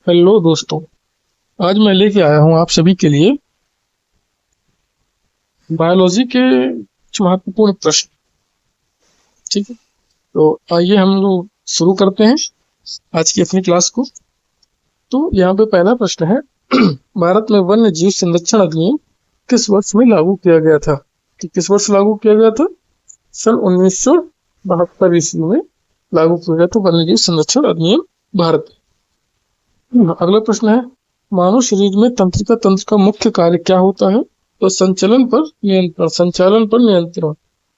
Hello दोस्तों। आज मैं लेके आया हूँ आप सभी के लिए बायोलॉजी के कुछ महत्वपूर्ण प्रश्न। ठीक है, तो आइए हम लोग शुरू करते हैं आज की अपनी क्लास को। तो यहाँ पे पहला प्रश्न है भारत में वन्य जीव संरक्षण अधिनियम किस वर्ष में लागू किया गया था? कि किस वर्ष लागू किया गया था? सन 1972 ईस्वी में लागू किया गया था वन्य जीव संरक्षण अधिनियम भारत में। अगला प्रश्न है मानव शरीर में तंत्रिका तंत्र का मुख्य कार्य क्या होता है? तो संचालन पर नियंत्रण,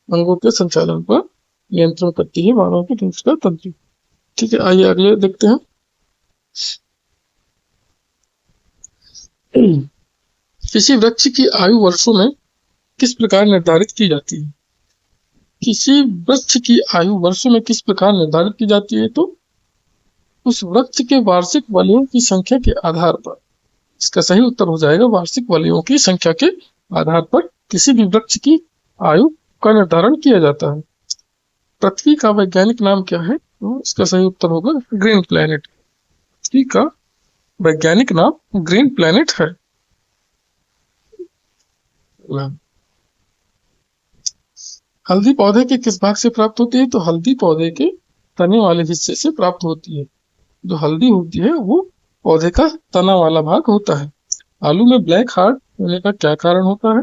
अंगों के संचालन पर नियंत्रण करती है मानव की तंत्रिका तंत्र। ठीक है, आइए अगले देखते हैं। किसी वृक्ष की आयु वर्षों में किस प्रकार निर्धारित की जाती है? किसी वृक्ष की आयु वर्षों में किस प्रकार निर्धारित की जाती है? तो उस वृक्ष के वार्षिक वलयों की संख्या के आधार पर। इसका सही उत्तर हो जाएगा वार्षिक वलयों की संख्या के आधार पर किसी भी वृक्ष की आयु का निर्धारण किया जाता है। पृथ्वी का वैज्ञानिक नाम क्या है? तो इसका सही उत्तर होगा ग्रीन प्लैनेट। पृथ्वी का वैज्ञानिक नाम ग्रीन प्लैनेट है। हल्दी पौधे के किस भाग से प्राप्त होती है? तो हल्दी पौधे के तने वाले हिस्से से प्राप्त होती है। जो हल्दी होती है वो पौधे का तना वाला भाग होता है। आलू में ब्लैक हार्ट होने का क्या कारण होता है?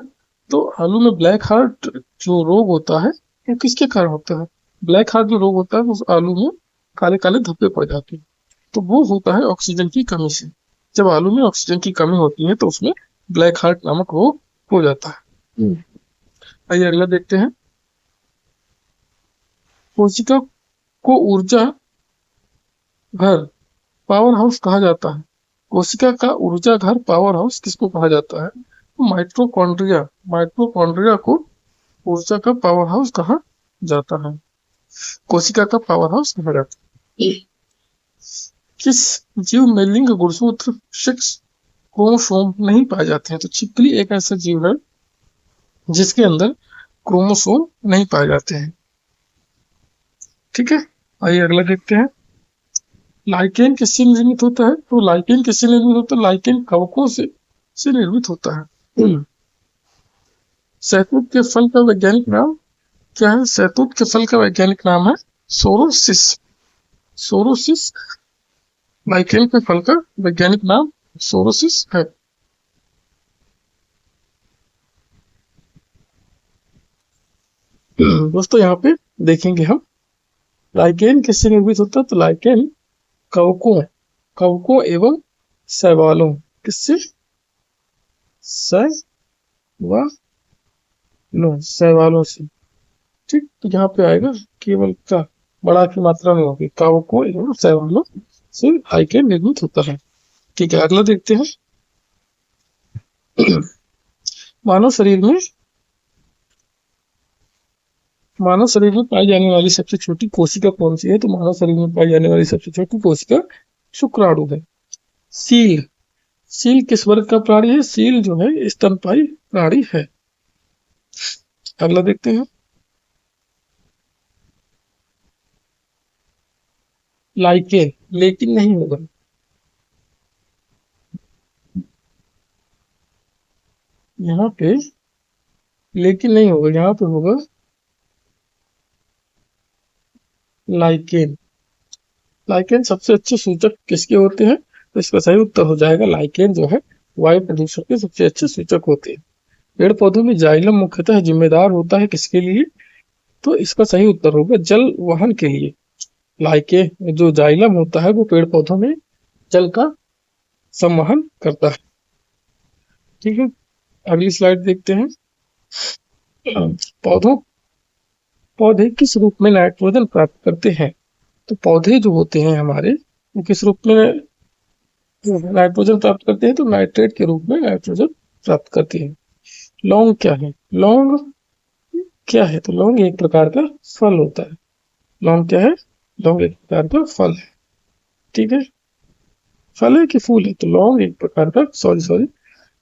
तो आलू में ब्लैक हार्ट जो रोग होता है वो किसके कारण होता है? ब्लैक हार्ट जो रोग होता है उस आलू में काले काले धब्बे पड़ जाते हैं, तो वो होता है ऑक्सीजन की कमी से। जब आलू में ऑक्सीजन की कमी होती है तो उसमें ब्लैक हार्ट नामक रोग हो जाता है। आइए अगला देखते हैं। कोशिका को ऊर्जा घर पावर हाउस कहा जाता है। कोशिका का ऊर्जा घर पावर हाउस किसको कहा जाता है? तो माइटोकॉन्ड्रिया को ऊर्जा का पावर हाउस कहा जाता है। कोशिका का पावर हाउस कहा जाता है। किस जीव में लिंग गुणसूत्र 6 क्रोमोसोम नहीं पाए जाते हैं? तो छिपकली एक ऐसा जीव है जिसके अंदर क्रोमोसोम नहीं पाए जाते हैं। ठीक है, आइए अगला देखते हैं। लाइकेन किससे निर्मित होता है? तो लाइकेन किससे निर्मित होता है? लाइकेन कवकों से निर्मित होता है। शहतूत के फल का वैज्ञानिक नाम क्या है? शहतूत के फल का वैज्ञानिक नाम है सोरोसिस। सोरोसिस लाइकेन के फल का वैज्ञानिक नाम सोरोसिस है। दोस्तों यहाँ पे देखेंगे हम लाइकेन किससे निर्मित होता है? तो लाइकेन कवकों एवं शैवालों किससे? शैवालों से। ठीक, तो यहाँ पे आएगा केवल का बड़ा की मात्रा में होगी, कवकों एवं शैवालों से लाइकेन निर्मित होता है। ठीक है, अगला देखते हैं। मानव शरीर में पाई जाने वाली सबसे छोटी कोशिका कौन सी है? तो मानव शरीर में पाई जाने वाली सबसे छोटी कोशिका शुक्राणु है। सील किस वर्ग का प्राणी है? सील जो है स्तनपायी प्राणी है। अगला देखते हैं। लाइकेन लेकिन नहीं होगा, यहाँ पे लेकिन नहीं होगा, यहाँ पे होगा लाइकेन। लाइकेन सबसे अच्छे सूचक किसके होते हैं? तो इसका सही उत्तर हो जाएगा लाइकेन जो है वायु प्रदूषण के सबसे अच्छे सूचक होते हैं। पेड़ पौधों में जाइलम मुख्यतः जिम्मेदार होता है किसके लिए? तो इसका सही उत्तर होगा जल वहन के लिए। लाइके जो जाइलम होता है वो पेड़ पौधों में जल का संवहन करता है। ठीक है, अगली स्लाइड देखते हैं। पौधे किस रूप में नाइट्रोजन प्राप्त करते हैं? तो पौधे जो होते हैं हमारे वो किस रूप में नाइट्रोजन प्राप्त करते हैं? तो नाइट्रेट के रूप में नाइट्रोजन प्राप्त करते हैं। लौंग क्या है? तो लौंग एक प्रकार का फल होता है। लौंग क्या है? लौंग एक प्रकार का फल है। ठीक है, फल है कि फूल है? तो लौंग एक प्रकार का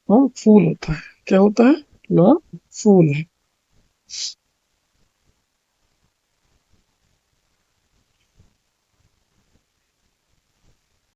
लौंग फूल होता है। क्या होता है? लौंग फूल है।